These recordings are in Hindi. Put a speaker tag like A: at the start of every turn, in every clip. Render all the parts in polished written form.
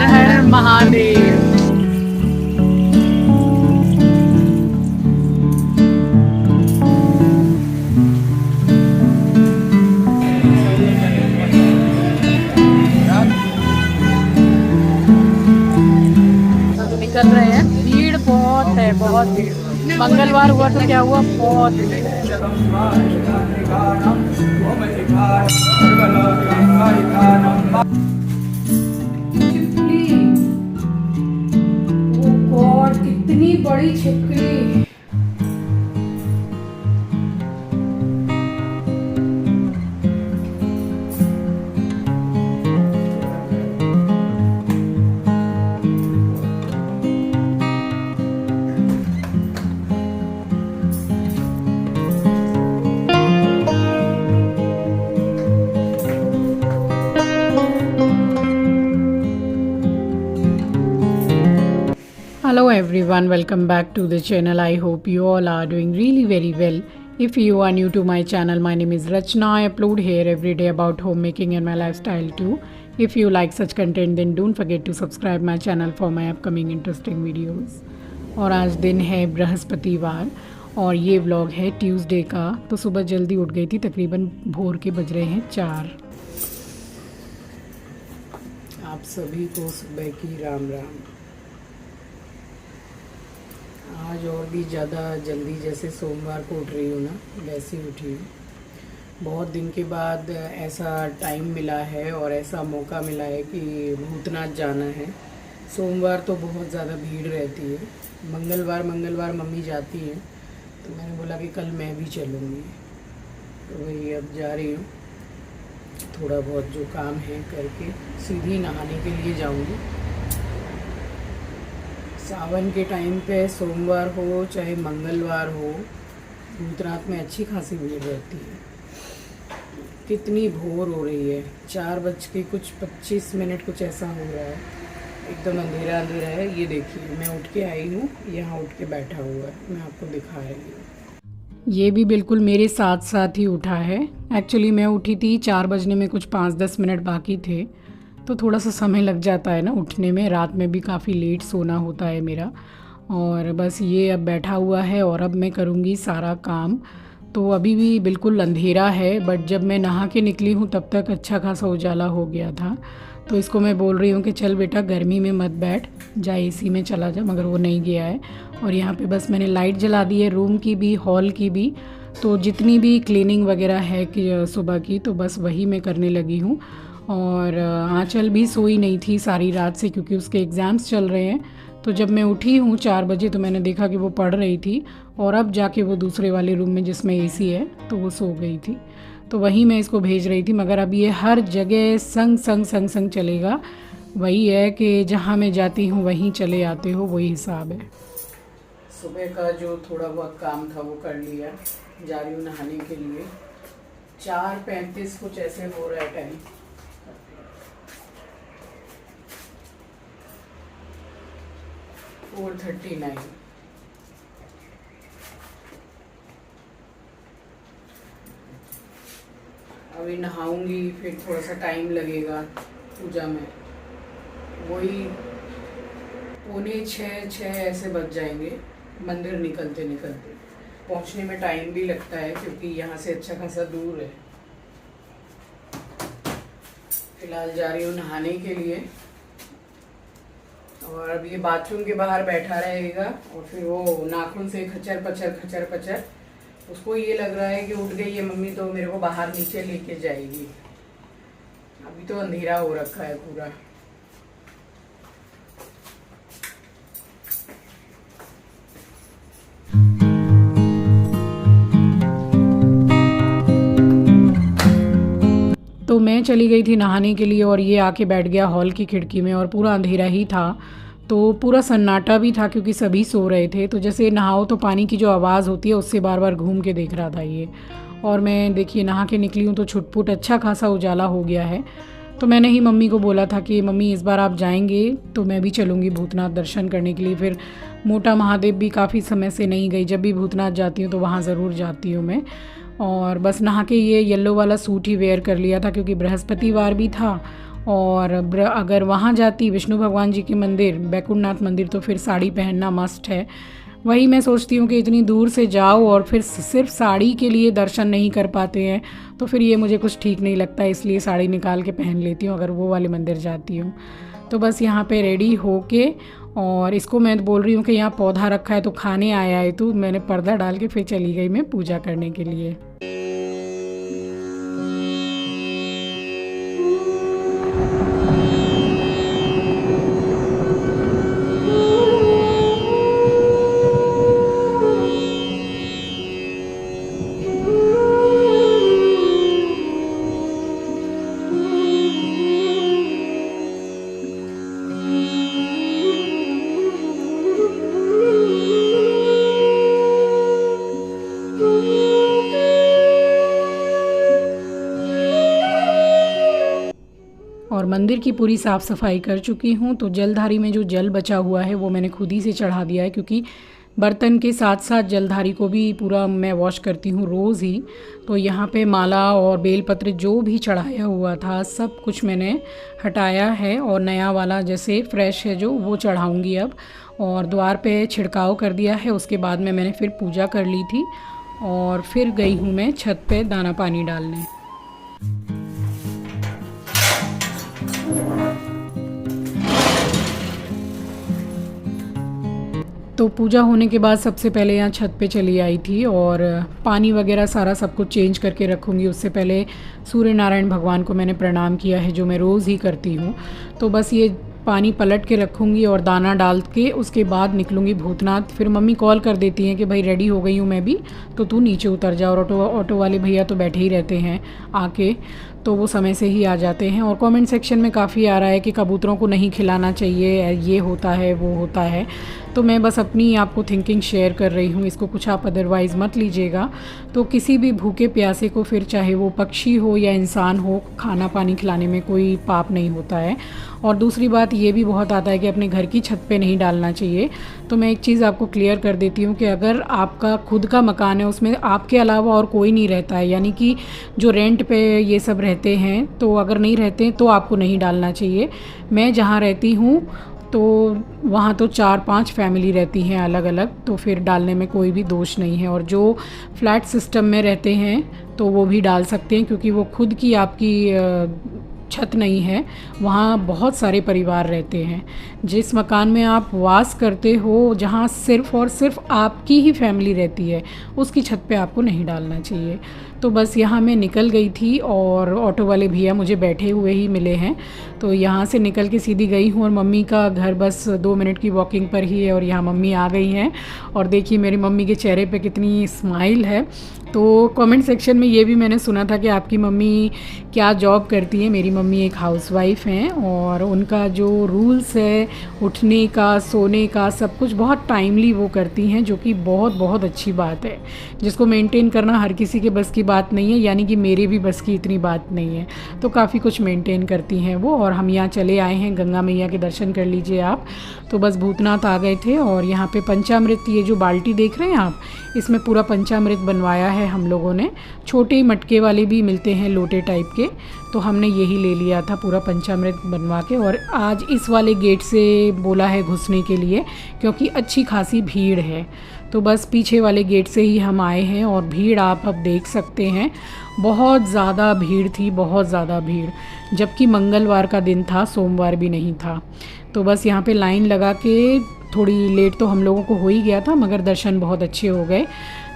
A: हर हर महादेव। अब निकल रहे हैं, भीड़ बहुत है, बहुत भीड़। मंगलवार हुआ तो क्या हुआ, बहुत भीड़ है। गॉड, कितनी बड़ी छिपकली। Hello everyone, welcome back to the channel. I hope you all are doing really very well. If you are new to my channel, my name is Rachna. I upload here every day about homemaking and my lifestyle too. If you like such content, then don't forget to subscribe my channel for my upcoming interesting videos. और आज दिन है बृहस्पतिवार और ये व्लॉग है ट्यूसडे का। तो सुबह जल्दी उठ गई थी, तकरीबन भोर के बज रहे हैं 4। आप सभी को सुबह की राम राम। आज और भी ज़्यादा जल्दी, जैसे सोमवार को उठ रही हूँ ना, वैसे ही उठी हूँ। बहुत दिन के बाद ऐसा टाइम मिला है और ऐसा मौका मिला है कि भूतनाथ जाना है। सोमवार तो बहुत ज़्यादा भीड़ रहती है, मंगलवार मम्मी जाती हैं, तो मैंने बोला कि कल मैं भी चलूँगी। तो वही अब जा रही हूँ, थोड़ा बहुत जो काम है करके सीधी नहाने के लिए जाऊँगी। सावन के टाइम पे सोमवार हो चाहे मंगलवार हो, भूतनाथ में अच्छी खासी भीड़ रहती है। कितनी भोर हो रही है, 4:25 कुछ ऐसा हो रहा है, एकदम अंधेरा अंधेरा है। ये देखिए, मैं उठ के आई हूँ, यहाँ उठ के बैठा हुआ है, मैं आपको दिखा रही हूँ। ये भी बिल्कुल मेरे साथ साथ ही उठा है। एक्चुअली मैं उठी थी 4 बजने में कुछ 5-10 मिनट बाकी थे, तो थोड़ा सा समय लग जाता है ना उठने में। रात में भी काफ़ी लेट सोना होता है मेरा। और बस ये अब बैठा हुआ है और अब मैं करूँगी सारा काम। तो अभी भी बिल्कुल अंधेरा है, बट जब मैं नहा के निकली हूँ तब तक अच्छा खासा उजाला हो गया था। तो इसको मैं बोल रही हूँ कि चल बेटा, गर्मी में मत बैठ, जा एसी में चला जा, मगर वो नहीं गया है। और यहाँ पे बस मैंने लाइट जला दी है, रूम की भी हॉल की भी। तो जितनी भी क्लीनिंग वगैरह है कि सुबह की, तो बस वही मैं करने लगी हूँ। और आंचल भी सोई नहीं थी सारी रात से, क्योंकि उसके एग्ज़ाम्स चल रहे हैं। तो जब मैं उठी हूँ 4 बजे, तो मैंने देखा कि वो पढ़ रही थी, और अब जाके वो दूसरे वाले रूम में जिसमें एसी है, तो वो सो गई थी। तो वहीं मैं इसको भेज रही थी, मगर अब ये हर जगह संग चलेगा। वही है कि जहाँ मैं जाती हूँ वहीं चले आते हो, वही हिसाब है। सुबह का जो थोड़ा बहुत काम था वो कर लिया, जा रही हूँ नहाने के लिए। 4:35 कुछ ऐसे हो रहा है टाइम। और 39। अभी नहाऊंगी, फिर थोड़ा सा टाइम लगेगा पूजा में, वही 5:45-6 ऐसे बज जाएंगे मंदिर निकलते निकलते। पहुंचने में टाइम भी लगता है, क्योंकि यहाँ से अच्छा खासा दूर है। फिलहाल जा रही हूँ नहाने के लिए, और अब ये बाथरूम के बाहर बैठा रहेगा, और फिर वो नाखून से खचर पचर उसको ये लग रहा है कि उठ गई है मम्मी, तो मेरे को बाहर नीचे लेके जाएगी। अभी तो अंधेरा हो रखा है पूरा। तो मैं चली गई थी नहाने के लिए, और ये आके बैठ गया हॉल की खिड़की में, और पूरा अंधेरा ही था, तो पूरा सन्नाटा भी था, क्योंकि सभी सो रहे थे। तो जैसे नहाओ तो पानी की जो आवाज़ होती है उससे बार बार घूम के देख रहा था ये। और मैं देखिए नहा के निकली हूँ तो छुटपुट अच्छा खासा उजाला हो गया है। तो मैंने ही मम्मी को बोला था कि मम्मी इस बार आप जाएंगे तो मैं भी चलूँगी भूतनाथ दर्शन करने के लिए। फिर मोटा महादेव भी काफ़ी समय से नहीं गई, जब भी भूतनाथ जाती हूँ तो वहाँ ज़रूर जाती हूँ मैं। और बस नहा के ये येलो वाला सूट ही वेयर कर लिया था, क्योंकि बृहस्पतिवार भी था और अगर वहाँ जाती विष्णु भगवान जी के मंदिर, बैकुंठनाथ मंदिर, तो फिर साड़ी पहनना मस्ट है। वही मैं सोचती हूँ कि इतनी दूर से जाओ और फिर सिर्फ साड़ी के लिए दर्शन नहीं कर पाते हैं, तो फिर ये मुझे कुछ ठीक नहीं लगता, इसलिए साड़ी निकाल के पहन लेती हूँ अगर वो वाले मंदिर जाती हूँ। तो बस यहाँ पे रेडी होके, और इसको मैं बोल रही हूँ कि यहाँ पौधा रखा है तो खाने आया है, तो मैंने पर्दा डाल के फिर चली गई मैं पूजा करने के लिए। और मंदिर की पूरी साफ़ सफाई कर चुकी हूँ। तो जलधारी में जो जल बचा हुआ है वो मैंने खुद ही से चढ़ा दिया है, क्योंकि बर्तन के साथ साथ जलधारी को भी पूरा मैं वॉश करती हूँ रोज़ ही। तो यहाँ पे माला और बेलपत्र जो भी चढ़ाया हुआ था सब कुछ मैंने हटाया है, और नया वाला जैसे फ्रेश है जो वो चढ़ाऊँगी अब। और द्वार पे छिड़काव कर दिया है, उसके बाद में मैंने फिर पूजा कर ली थी और फिर गई हूँ मैं छत पे दाना पानी डालने। तो पूजा होने के बाद सबसे पहले यहाँ छत पे चली आई थी, और पानी वगैरह सारा सब कुछ चेंज करके रखूँगी। उससे पहले सूर्य नारायण भगवान को मैंने प्रणाम किया है, जो मैं रोज़ ही करती हूँ। तो बस ये पानी पलट के रखूँगी और दाना डाल के उसके बाद निकलूँगी भूतनाथ। फिर मम्मी कॉल कर देती हैं कि भाई रेडी हो गई हूँ मैं भी, तो तू नीचे उतर जा। और ऑटो वाले भैया तो बैठे ही रहते हैं आके, तो वो समय से ही आ जाते हैं। और कमेंट सेक्शन में काफ़ी आ रहा है कि कबूतरों को नहीं खिलाना चाहिए, ये होता है वो होता है। तो मैं बस अपनी आपको थिंकिंग शेयर कर रही हूँ, इसको कुछ आप अदरवाइज़ मत लीजिएगा। तो किसी भी भूखे प्यासे को, फिर चाहे वो पक्षी हो या इंसान हो, खाना पानी खिलाने में कोई पाप नहीं होता है। और दूसरी बात ये भी बहुत आता है कि अपने घर की छत पे नहीं डालना चाहिए। तो मैं एक चीज़ आपको क्लियर कर देती हूँ कि अगर आपका खुद का मकान है, उसमें आपके अलावा और कोई नहीं रहता है, यानी कि जो रेंट पे ये सब रहते हैं, तो अगर नहीं रहते तो आपको नहीं डालना चाहिए। मैं जहाँ रहती हूँ तो वहाँ तो 4-5 फैमिली रहती हैं अलग अलग, तो फिर डालने में कोई भी दोष नहीं है। और जो फ्लैट सिस्टम में रहते हैं तो वो भी डाल सकते हैं, क्योंकि वो खुद की आपकी छत नहीं है, वहाँ बहुत सारे परिवार रहते हैं। जिस मकान में आप वास करते हो, जहाँ सिर्फ़ और सिर्फ आपकी ही फैमिली रहती है, उसकी छत पे आपको नहीं डालना चाहिए। तो बस यहाँ मैं निकल गई थी और ऑटो वाले भैया मुझे बैठे हुए ही मिले हैं, तो यहाँ से निकल के सीधी गई हूँ। और मम्मी का घर बस 2 मिनट की वॉकिंग पर ही है, और यहाँ मम्मी आ गई हैं। और देखिए मेरी मम्मी के चेहरे पे कितनी स्माइल है। तो कमेंट सेक्शन में ये भी मैंने सुना था कि आपकी मम्मी क्या जॉब करती है। मेरी मम्मी एक हाउसवाइफ़ हैं, और उनका जो रूल्स है उठने का, सोने का, सब कुछ बहुत टाइमली वो करती हैं, जो कि बहुत बहुत अच्छी बात है, जिसको मेंटेन करना हर किसी के बस की बात नहीं है, यानी कि मेरी भी बस की इतनी बात नहीं है। तो काफ़ी कुछ मेंटेन करती हैं वो। और हम यहाँ चले आए हैं, गंगा मैया के दर्शन कर लीजिए आप। तो बस भूतनाथ आ गए थे, और यहाँ पे पंचामृत, ये जो बाल्टी देख रहे हैं आप, इसमें पूरा पंचामृत बनवाया है हम लोगों ने। छोटे मटके वाले भी मिलते हैं लोटे टाइप के, तो हमने यही ले लिया था पूरा पंचामृत बनवा के। और आज इस वाले गेट से बोला है घुसने के लिए, क्योंकि अच्छी खासी भीड़ है। तो बस पीछे वाले गेट से ही हम आए हैं, और भीड़ आप अब देख सकते हैं, बहुत ज़्यादा भीड़ थी, बहुत ज़्यादा भीड़, जबकि मंगलवार का दिन था, सोमवार भी नहीं था। तो बस यहाँ पे लाइन लगा के, थोड़ी लेट तो हम लोगों को हो ही गया था, मगर दर्शन बहुत अच्छे हो गए।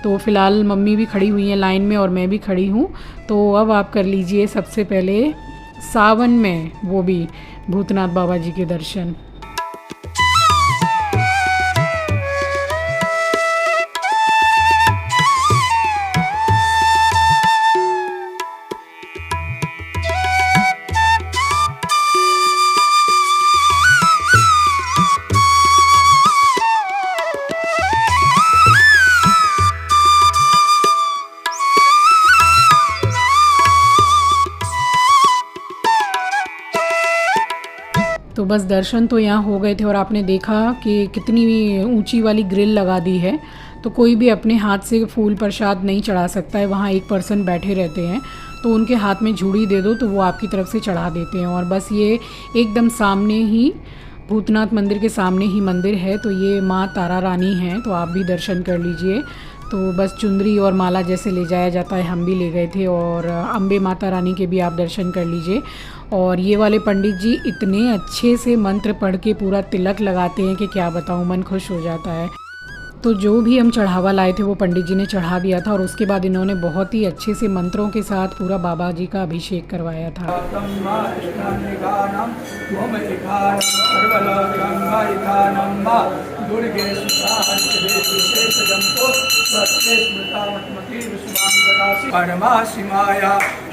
A: तो फ़िलहाल मम्मी भी खड़ी हुई हैं लाइन में, और मैं भी खड़ी हूँ। तो अब आप कर लीजिए सबसे पहले सावन में, वो भी भूतनाथ बाबा जी के दर्शन। तो बस दर्शन तो यहाँ हो गए थे, और आपने देखा कि कितनी ऊंची वाली ग्रिल लगा दी है, तो कोई भी अपने हाथ से फूल प्रसाद नहीं चढ़ा सकता है, वहाँ एक पर्सन बैठे रहते हैं। तो उनके हाथ में झूड़ी दे दो तो वो आपकी तरफ से चढ़ा देते हैं। और बस ये एकदम सामने ही भूतनाथ मंदिर के सामने ही मंदिर है। तो ये माँ तारा रानी हैं, तो आप भी दर्शन कर लीजिए। तो बस चुंदरी और माला जैसे ले जाया जाता है हम भी ले गए थे, और अम्बे माता रानी के भी आप दर्शन कर लीजिए। और ये वाले पंडित जी इतने अच्छे से मंत्र पढ़ के पूरा तिलक लगाते हैं कि क्या बताऊँ, मन खुश हो जाता है। तो जो भी हम चढ़ावा लाए थे वो पंडित जी ने चढ़ा दिया था, और उसके बाद इन्होंने बहुत ही अच्छे से मंत्रों के साथ पूरा बाबा जी का अभिषेक करवाया था।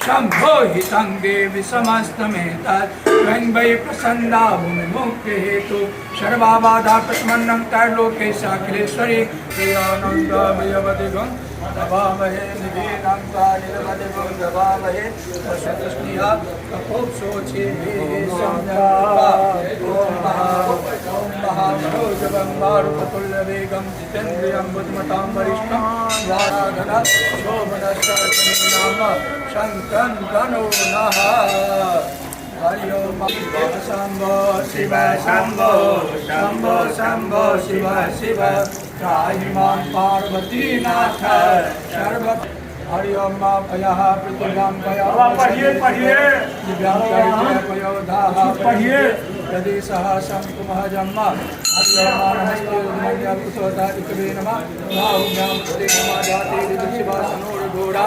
B: शंभो हितं देवी समस्तमेतत् त्वं वै प्रसन्ना भूमिमुक्ति हेतु सर्वाबाधा प्रशमनं त्रैलोक्ये साखिलेश्वरी प्रियानन्दमयवदिगं नमामहे निवेदन्तानिलवदिगं नमामहे वसतस्नेहा कपोत्सोचे सम्यक्ता ॐ महामनोजवं मारुततुल्यवेगं जितेन्द्रियं बुद्धिमतां वरिष्ठं वाराधनं शोभनश्चरणाम शङ्कं तनो नः। हरि ओम शंभो शिव शंभो शंभो शंभो शिव शिव त्राहि मां पार्वतीनाथ सर्व। हरि ओम पयः पृथिव्यां पयः पढ़िए दिव्यां पयोधाः पढ़िए यदि सह शंकुमः जन्म। हरि ओम नमस्ते उन्मन्या कुशोता इकवे नमः भाव्यां प्रति नमः जाते विदु शिवासनोर घोड़ा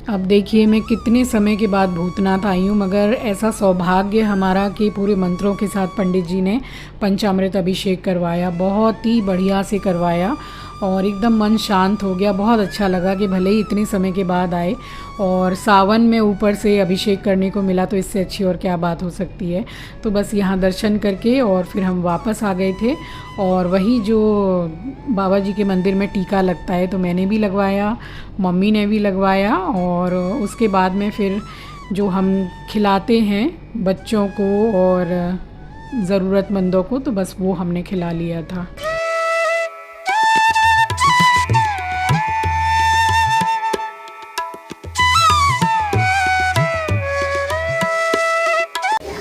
A: अब देखिए मैं कितने समय के बाद भूतनाथ आई हूँ, मगर ऐसा सौभाग्य हमारा कि पूरे मंत्रों के साथ पंडित जी ने पंचामृत अभिषेक करवाया, बहुत ही बढ़िया से करवाया और एकदम मन शांत हो गया। बहुत अच्छा लगा कि भले ही इतने समय के बाद आए और सावन में ऊपर से अभिषेक करने को मिला, तो इससे अच्छी और क्या बात हो सकती है। तो बस यहाँ दर्शन करके और फिर हम वापस आ गए थे। और वही जो बाबा जी के मंदिर में टीका लगता है तो मैंने भी लगवाया, मम्मी ने भी लगवाया, और उसके बाद में फिर जो हम खिलाते हैं बच्चों को और ज़रूरतमंदों को, तो बस वो हमने खिला लिया था।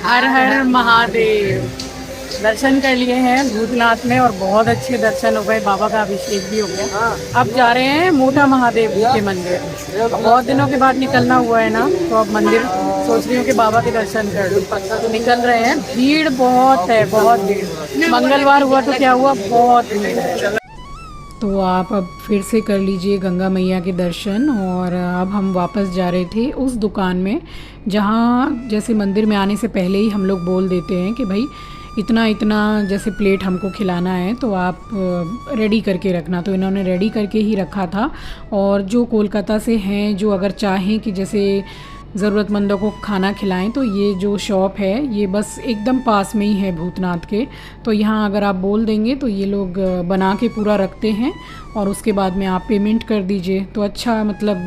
A: हर हर महादेव। दर्शन कर लिए हैं भूतनाथ में और बहुत अच्छे दर्शन हो गए, बाबा का अभिषेक भी हो गया। अब जा रहे हैं मोटा महादेव जी के मंदिर। बहुत दिनों के बाद निकलना हुआ है ना, तो अब मंदिर सोच रही हूँ कि बाबा के दर्शन कर लूँ। तो निकल रहे हैं, भीड़ बहुत है, बहुत भीड़। मंगलवार हुआ तो क्या हुआ, बहुत भीड़ है। तो आप अब फिर से कर लीजिए गंगा मैया के दर्शन। और अब हम वापस जा रहे थे उस दुकान में जहाँ जैसे मंदिर में आने से पहले ही हम लोग बोल देते हैं कि भाई इतना इतना जैसे प्लेट हमको खिलाना है तो आप रेडी करके रखना। तो इन्होंने रेडी करके ही रखा था। और जो कोलकाता से हैं, जो अगर चाहें कि जैसे ज़रूरतमंदों को खाना खिलाएं, तो ये जो शॉप है ये बस एकदम पास में ही है भूतनाथ के। तो यहाँ अगर आप बोल देंगे तो ये लोग बना के पूरा रखते हैं और उसके बाद में आप पेमेंट कर दीजिए। तो अच्छा मतलब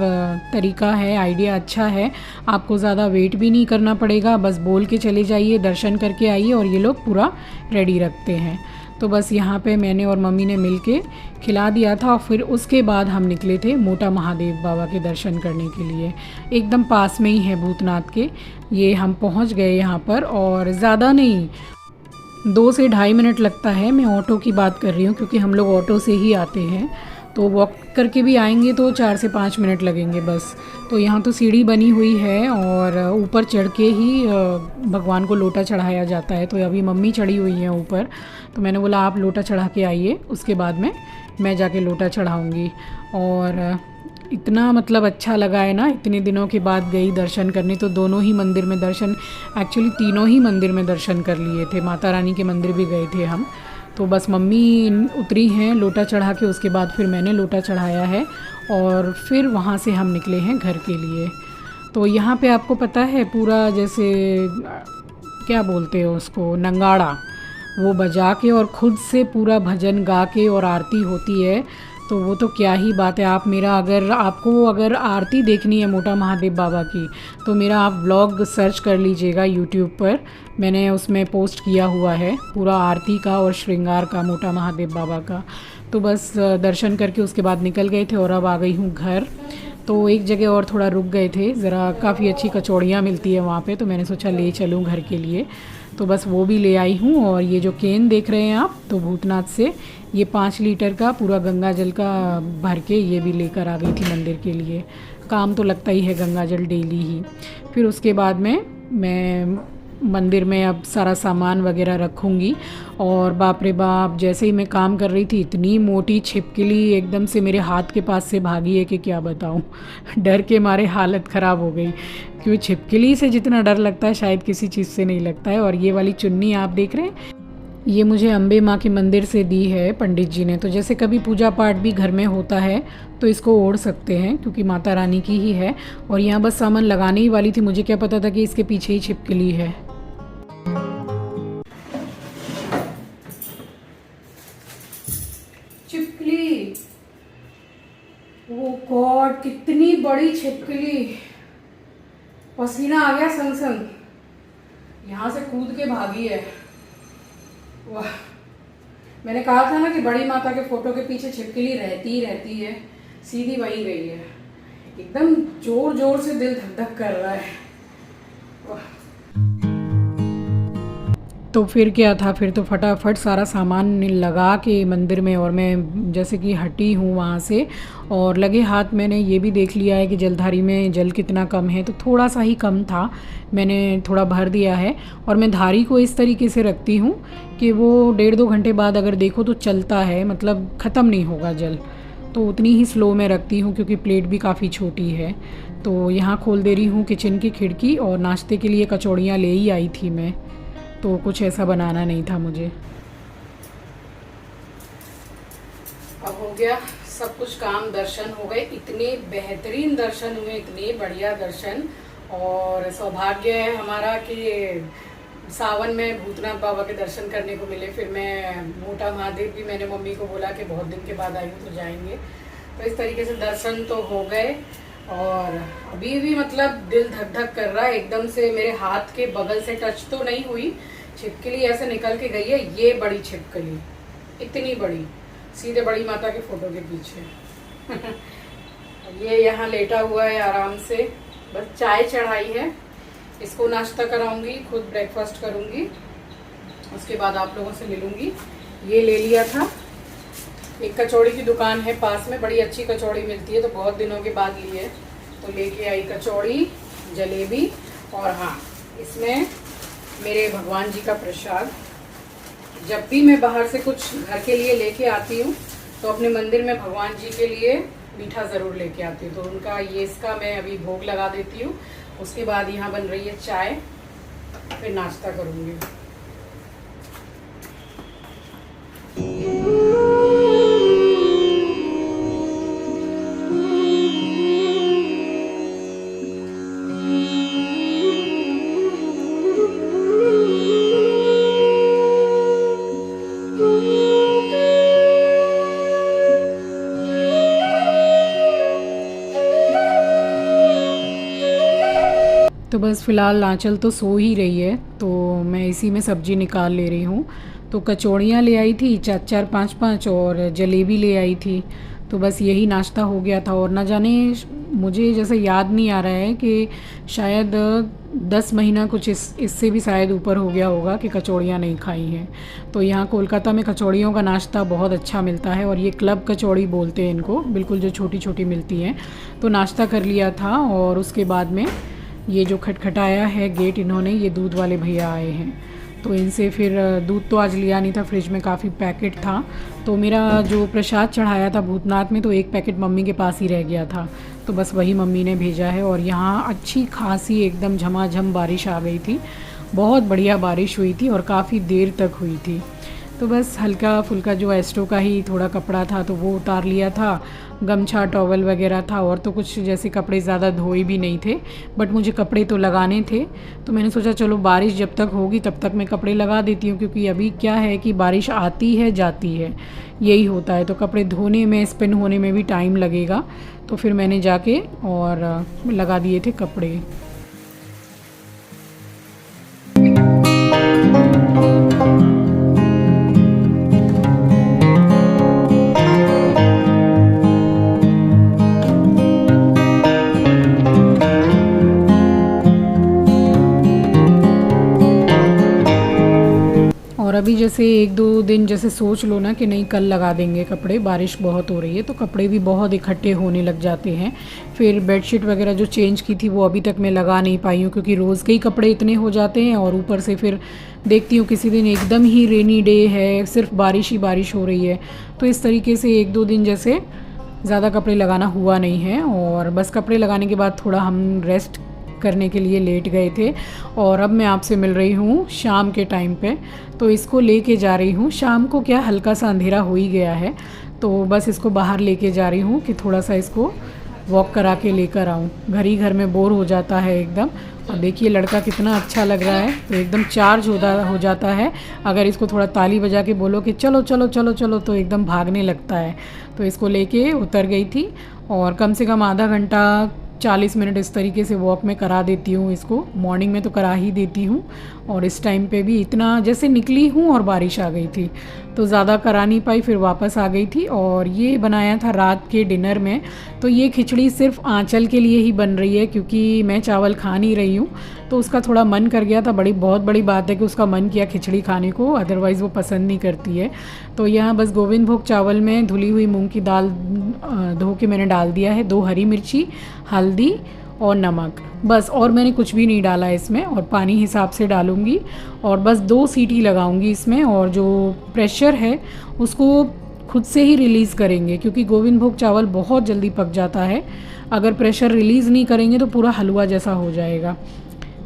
A: तरीका है, आइडिया अच्छा है। आपको ज़्यादा वेट भी नहीं करना पड़ेगा, बस बोल के चले जाइए, दर्शन करके आइए और ये लोग पूरा रेडी रखते हैं। तो बस यहाँ पे मैंने और मम्मी ने मिलके खिला दिया था। और फिर उसके बाद हम निकले थे मोटा महादेव बाबा के दर्शन करने के लिए। एकदम पास में ही है भूतनाथ के। ये हम पहुँच गए यहाँ पर, और ज़्यादा नहीं 2 से ढाई मिनट लगता है। मैं ऑटो की बात कर रही हूँ क्योंकि हम लोग ऑटो से ही आते हैं, तो वॉक करके भी आएंगे तो 4 से 5 मिनट लगेंगे बस। तो यहाँ तो सीढ़ी बनी हुई है और ऊपर चढ़ के ही भगवान को लोटा चढ़ाया जाता है। तो अभी मम्मी चढ़ी हुई है ऊपर, तो मैंने बोला आप लोटा चढ़ा के आइए, उसके बाद में मैं जाके लोटा चढ़ाऊँगी। और इतना मतलब अच्छा लगा है ना, इतने दिनों के बाद गई दर्शन करने। तो दोनों ही मंदिर में दर्शन, एक्चुअली तीनों ही मंदिर में दर्शन कर लिए थे। माता रानी के मंदिर भी गए थे हम। तो बस मम्मी उतरी हैं लोटा चढ़ा के, उसके बाद फिर मैंने लोटा चढ़ाया है और फिर वहाँ से हम निकले हैं घर के लिए। तो यहाँ पे आपको पता है पूरा जैसे क्या बोलते हो उसको, नंगाड़ा, वो बजा के और ख़ुद से पूरा भजन गा के और आरती होती है। तो वो तो क्या ही बात है। आप मेरा आपको अगर आरती देखनी है मोटा महादेव बाबा की, तो मेरा आप व्लॉग सर्च कर लीजिएगा यूट्यूब पर। मैंने उसमें पोस्ट किया हुआ है पूरा आरती का और श्रृंगार का मोटा महादेव बाबा का। तो बस दर्शन करके उसके बाद निकल गए थे और अब आ गई हूँ घर। तो एक जगह और थोड़ा रुक गए थे, ज़रा काफ़ी अच्छी कचौड़ियाँ मिलती है वहाँ पे, तो मैंने सोचा ले चलूँ घर के लिए। तो बस वो भी ले आई हूँ। और ये जो केन देख रहे हैं आप, तो भूतनाथ से ये 5 लीटर का पूरा गंगा जल का भर के ये भी लेकर आ गई थी मंदिर के लिए। काम तो लगता ही है गंगा जल डेली ही। फिर उसके बाद में मैं मंदिर में अब सारा सामान वगैरह रखूँगी। और बाप रे बाप, जैसे ही मैं काम कर रही थी इतनी मोटी छिपकली एकदम से मेरे हाथ के पास से भागी है कि क्या बताऊँ। डर के मारे हालत ख़राब हो गई, क्योंकि छिपकली से जितना डर लगता है शायद किसी चीज़ से नहीं लगता है। और ये वाली चुन्नी आप देख रहे हैं, ये मुझे अम्बे माँ के मंदिर से दी है पंडित जी ने। तो जैसे कभी पूजा पाठ भी घर में होता है तो इसको ओढ़ सकते हैं, क्योंकि माता रानी की ही है। और यहाँ बस सामान लगाने ही वाली थी, मुझे क्या पता था कि इसके पीछे ही छिपकली है। छिपकली, वो गॉड, कितनी बड़ी छिपकली। पसीना आ गया संग संग, यहाँ से कूद के भागी है। वाह, मैंने कहा था ना कि बड़ी माता के फोटो के पीछे छिपकली रहती ही रहती है, सीधी वहीं गई है। एकदम जोर जोर से दिल धक धक कर रहा है। वाह। तो फिर क्या था, फिर तो फटाफट सारा सामान लगा के मंदिर में, और मैं जैसे कि हटी हूँ वहाँ से, और लगे हाथ मैंने ये भी देख लिया है कि जलधारी में जल कितना कम है। तो थोड़ा सा ही कम था, मैंने थोड़ा भर दिया है। और मैं धारी को इस तरीके से रखती हूँ कि वो 1.5-2 घंटे बाद अगर देखो तो चलता है, मतलब ख़त्म नहीं होगा जल। तो उतनी ही स्लो में रखती हूँ, क्योंकि प्लेट भी काफ़ी छोटी है। तो यहाँ खोल दे रही हूँ किचन की खिड़की, और नाश्ते के लिए कचौड़ियाँ ले ही आई थी मैं, तो कुछ ऐसा बनाना नहीं था मुझे। अब हो गया सब कुछ काम, दर्शन हो गए, इतने बेहतरीन दर्शन हुए, इतने बढ़िया दर्शन। और सौभाग्य है हमारा कि सावन में भूतनाथ बाबा के दर्शन करने को मिले। फिर मैं मोटा महादेव भी मैंने मम्मी को बोला कि बहुत दिन के बाद आई हूँ तो जाएंगे। तो इस तरीके से दर्शन तो हो गए। और अभी भी मतलब दिल धक धक कर रहा है एकदम से। मेरे हाथ के बगल से टच तो नहीं हुई, छिपकली ऐसे निकल के गई है। ये बड़ी छिपकली, इतनी बड़ी, सीधे बड़ी माता के फोटो के पीछे। ये यहाँ लेटा हुआ है आराम से, बस चाय चढ़ाई है, इसको नाश्ता कराऊंगी, खुद ब्रेकफास्ट करूंगी, उसके बाद आप लोगों से मिलूंगी। ये ले लिया था, एक कचौड़ी की दुकान है पास में, बड़ी अच्छी कचौड़ी मिलती है, तो बहुत दिनों के बाद ली है तो लेके आई कचौड़ी, जलेबी। और हाँ, इसमें मेरे भगवान जी का प्रसाद। जब भी मैं बाहर से कुछ घर के लिए लेके आती हूँ तो अपने मंदिर में भगवान जी के लिए मीठा ज़रूर लेके आती हूँ। तो उनका ये इसका मैं अभी भोग लगा देती हूँ। उसके बाद यहाँ बन रही है चाय, फिर नाश्ता करूँगी। तो बस फ़िलहाल आंचल तो सो ही रही है, तो मैं इसी में सब्ज़ी निकाल ले रही हूँ। तो कचौड़ियाँ ले आई थी 4-4, 5-5, और जलेबी ले आई थी। तो बस यही नाश्ता हो गया था। और ना जाने, मुझे जैसे याद नहीं आ रहा है कि शायद 10 महीना कुछ इससे भी शायद ऊपर हो गया होगा कि कचौड़ियाँ नहीं खाई हैं। तो यहाँ कोलकाता में कचौड़ियों का नाश्ता बहुत अच्छा मिलता है, और ये क्लब कचौड़ी बोलते हैं इनको, बिल्कुल जो छोटी छोटी मिलती हैं। तो नाश्ता कर लिया था, और उसके बाद में ये जो खटखटाया है गेट इन्होंने, ये दूध वाले भैया आए हैं। तो इनसे फिर दूध तो आज लिया नहीं था, फ्रिज में काफ़ी पैकेट था। तो मेरा जो प्रसाद चढ़ाया था भूतनाथ में, तो एक पैकेट मम्मी के पास ही रह गया था, तो बस वही मम्मी ने भेजा है। और यहाँ अच्छी खासी एकदम झमाझम बारिश आ गई थी, बहुत बढ़िया बारिश हुई थी और काफ़ी देर तक हुई थी। तो बस हल्का फुल्का जो एस्ट्रो का ही थोड़ा कपड़ा था तो वो उतार लिया था, गमछा टॉवल वगैरह था, और तो कुछ जैसे कपड़े ज़्यादा धोए भी नहीं थे, बट मुझे कपड़े तो लगाने थे। तो मैंने सोचा चलो बारिश जब तक होगी तब तक मैं कपड़े लगा देती हूँ, क्योंकि अभी क्या है कि बारिश आती है जाती है, यही होता है। तो कपड़े धोने में, स्पिन होने में भी टाइम लगेगा। तो फिर मैंने जाके और लगा दिए थे कपड़े। अभी जैसे 1-2 दिन जैसे सोच लो ना कि नहीं कल लगा देंगे कपड़े, बारिश बहुत हो रही है तो कपड़े भी बहुत इकट्ठे होने लग जाते हैं। फिर बेडशीट वगैरह जो चेंज की थी वो अभी तक मैं लगा नहीं पाई हूँ, क्योंकि रोज़ के ही कपड़े इतने हो जाते हैं। और ऊपर से फिर देखती हूँ किसी दिन एकदम ही रेनी डे है, सिर्फ बारिश ही बारिश हो रही है, तो इस तरीके से 1-2 दिन जैसे ज़्यादा कपड़े लगाना हुआ नहीं है। और बस कपड़े लगाने के बाद थोड़ा हम रेस्ट करने के लिए लेट गए थे। और अब मैं आपसे मिल रही हूँ शाम के टाइम पे, तो इसको लेके जा रही हूँ। शाम को क्या हल्का सा अंधेरा हो ही गया है, तो बस इसको बाहर लेके जा रही हूँ कि थोड़ा सा इसको वॉक करा के लेकर आऊँ। घर ही घर में बोर हो जाता है एकदम। और देखिए लड़का कितना अच्छा लग रहा है, तो एकदम चार्ज हो जाता है। अगर इसको थोड़ा ताली बजा के बोलो कि चलो चलो चलो चलो तो एकदम भागने लगता है। तो इसको लेके उतर गई थी और कम से कम आधा घंटा 40 मिनट इस तरीके से वॉक में करा देती हूँ इसको। मॉर्निंग में तो करा ही देती हूँ, और इस टाइम पे भी इतना जैसे निकली हूँ और बारिश आ गई थी तो ज़्यादा करा नहीं पाई, फिर वापस आ गई थी। और ये बनाया था रात के डिनर में, तो ये खिचड़ी सिर्फ आंचल के लिए ही बन रही है, क्योंकि मैं चावल खा नहीं रही हूँ तो उसका थोड़ा मन कर गया था। बहुत बड़ी बात है कि उसका मन किया खिचड़ी खाने को, अदरवाइज़ वो पसंद नहीं करती है। तो यहाँ बस गोविंद भोग चावल में धुली हुई मूंग की दाल धो के मैंने डाल दिया है, 2 हरी मिर्ची, हल्दी और नमक, बस। और मैंने कुछ भी नहीं डाला इसमें, और पानी हिसाब से डालूँगी और बस 2 सीटी लगाऊंगी इसमें। और जो प्रेशर है उसको खुद से ही रिलीज़ करेंगे, क्योंकि गोविंद भोग चावल बहुत जल्दी पक जाता है। अगर प्रेशर रिलीज़ नहीं करेंगे तो पूरा हलवा जैसा हो जाएगा।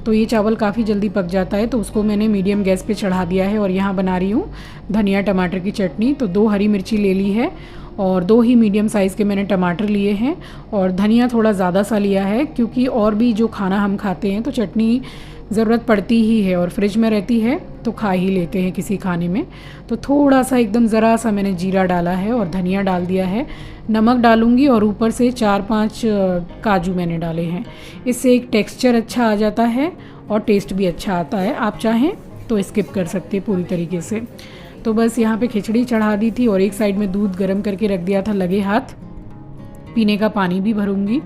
A: तो ये चावल काफ़ी जल्दी पक जाता है, तो उसको मैंने मीडियम गैस पे चढ़ा दिया है। और यहाँ बना रही हूँ धनिया टमाटर की चटनी। तो 2 हरी मिर्ची ले ली है और 2 ही मीडियम साइज़ के मैंने टमाटर लिए हैं, और धनिया थोड़ा ज़्यादा सा लिया है, क्योंकि और भी जो खाना हम खाते हैं तो चटनी ज़रूरत पड़ती ही है, और फ्रिज में रहती है तो खा ही लेते हैं किसी खाने में। तो थोड़ा सा एकदम ज़रा सा मैंने जीरा डाला है और धनिया डाल दिया है, नमक डालूँगी, और ऊपर से 4-5 काजू मैंने डाले हैं। इससे एक टेक्सचर अच्छा आ जाता है और टेस्ट भी अच्छा आता है। आप चाहें तो स्किप कर सकते हैं पूरी तरीके से। तो बस यहाँ पे खिचड़ी चढ़ा दी थी और एक साइड में दूध गर्म करके रख दिया था लगे हाथ। पीने का पानी भी भरूंगी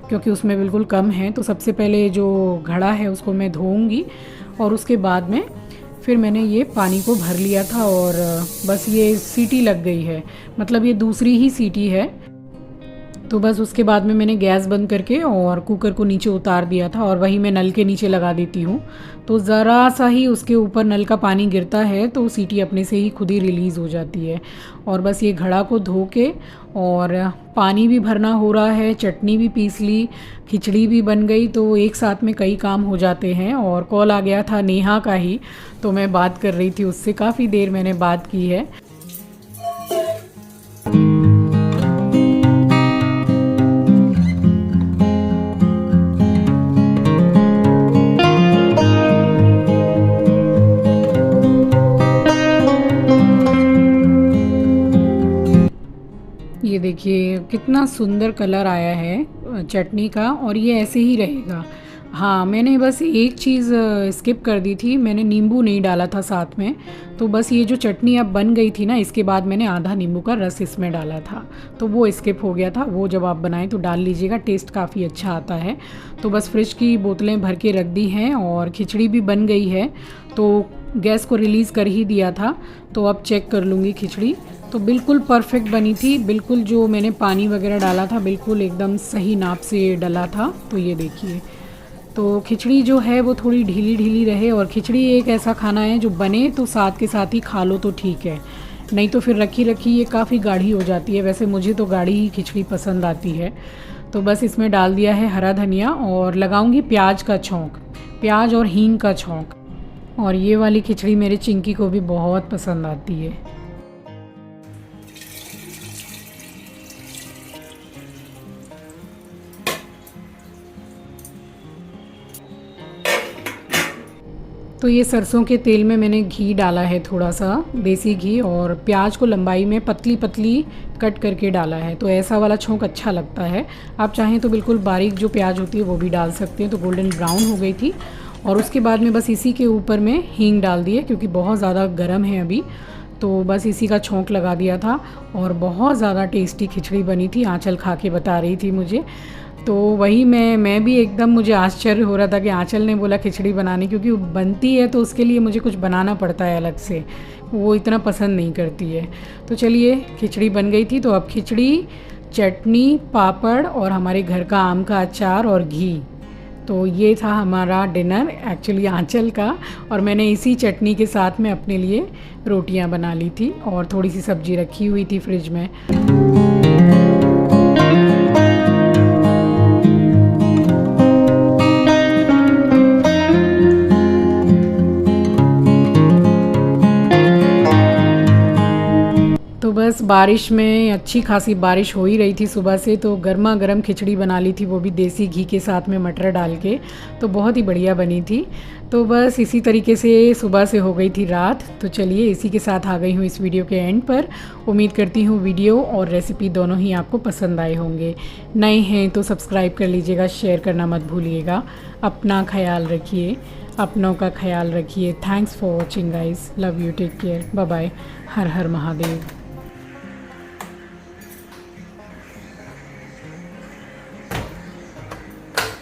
A: क्योंकि उसमें बिल्कुल कम है। तो सबसे पहले जो घड़ा है उसको मैं धोऊंगी, और उसके बाद में फिर मैंने ये पानी को भर लिया था। और बस ये सीटी लग गई है, मतलब ये दूसरी ही सीटी है। तो बस उसके बाद में मैंने गैस बंद करके और कुकर को नीचे उतार दिया था, और वही मैं नल के नीचे लगा देती हूँ। तो ज़रा सा ही उसके ऊपर नल का पानी गिरता है तो सीटी अपने से ही खुद ही रिलीज़ हो जाती है। और बस ये घड़ा को धो के, और पानी भी भरना हो रहा है, चटनी भी पीस ली, खिचड़ी भी बन गई, तो एक साथ में कई काम हो जाते हैं। और कॉल आ गया था नेहा का ही, तो मैं बात कर रही थी उससे, काफ़ी देर मैंने बात की है। ये देखिए कितना सुंदर कलर आया है चटनी का, और ये ऐसे ही रहेगा। हाँ, मैंने बस एक चीज़ स्किप कर दी थी, मैंने नींबू नहीं डाला था साथ में। तो बस ये जो चटनी अब बन गई थी ना, इसके बाद मैंने आधा नींबू का रस इसमें डाला था, तो वो स्किप हो गया था। वो जब आप बनाएं तो डाल लीजिएगा, टेस्ट काफ़ी अच्छा आता है। तो बस फ्रिज की बोतलें भर के रख दी हैं, और खिचड़ी भी बन गई है, तो गैस को रिलीज़ कर ही दिया था। तो अब चेक कर लूँगी खिचड़ी, तो बिल्कुल परफेक्ट बनी थी। बिल्कुल जो मैंने पानी वगैरह डाला था बिल्कुल एकदम सही नाप से डला था। तो ये देखिए, तो खिचड़ी जो है वो थोड़ी ढीली ढीली रहे। और खिचड़ी एक ऐसा खाना है जो बने तो साथ के साथ ही खा लो तो ठीक है, नहीं तो फिर रखी रखी ये काफ़ी गाढ़ी हो जाती है। वैसे मुझे तो गाढ़ी ही खिचड़ी पसंद आती है। तो बस इसमें डाल दिया है हरा धनिया, और लगाऊंगी प्याज का छौंक, प्याज और हींग का छौंक। और ये वाली खिचड़ी मेरे चिंकी को भी बहुत पसंद आती है। तो ये सरसों के तेल में मैंने घी डाला है, थोड़ा सा देसी घी, और प्याज को लंबाई में पतली पतली कट करके डाला है। तो ऐसा वाला छौंक अच्छा लगता है। आप चाहें तो बिल्कुल बारीक जो प्याज होती है वो भी डाल सकते हैं। तो गोल्डन ब्राउन हो गई थी, और उसके बाद में बस इसी के ऊपर में हींग डाल दिए, क्योंकि बहुत ज़्यादा गर्म है अभी। तो बस इसी का छौंक लगा दिया था, और बहुत ज़्यादा टेस्टी खिचड़ी बनी थी। आंचल खा के बता रही थी मुझे। तो वही मैं भी एकदम मुझे आश्चर्य हो रहा था कि आंचल ने बोला खिचड़ी बनाने, क्योंकि वो बनती है तो उसके लिए मुझे कुछ बनाना पड़ता है अलग से, वो इतना पसंद नहीं करती है। तो चलिए खिचड़ी बन गई थी, तो अब खिचड़ी, चटनी, पापड़ और हमारे घर का आम का अचार और घी, तो ये था हमारा डिनर एक्चुअली आंचल का। और मैंने इसी चटनी के साथ में अपने लिए रोटियां बना ली थी और थोड़ी सी सब्जी रखी हुई थी फ्रिज में। तो बस बारिश में, अच्छी खासी बारिश हो ही रही थी सुबह से, तो गर्मा गर्म खिचड़ी बना ली थी, वो भी देसी घी के साथ में मटर डाल के, तो बहुत ही बढ़िया बनी थी। तो बस इसी तरीके से सुबह से हो गई थी रात। तो चलिए इसी के साथ आ गई हूँ इस वीडियो के एंड पर। उम्मीद करती हूँ वीडियो और रेसिपी दोनों ही आपको पसंद आए होंगे। नए हैं तो सब्सक्राइब कर लीजिएगा, शेयर करना मत भूलिएगा। अपना ख्याल रखिए, अपनों का ख्याल रखिए। Thanks for watching guys, love you, take care, bye bye, हर हर महादेव।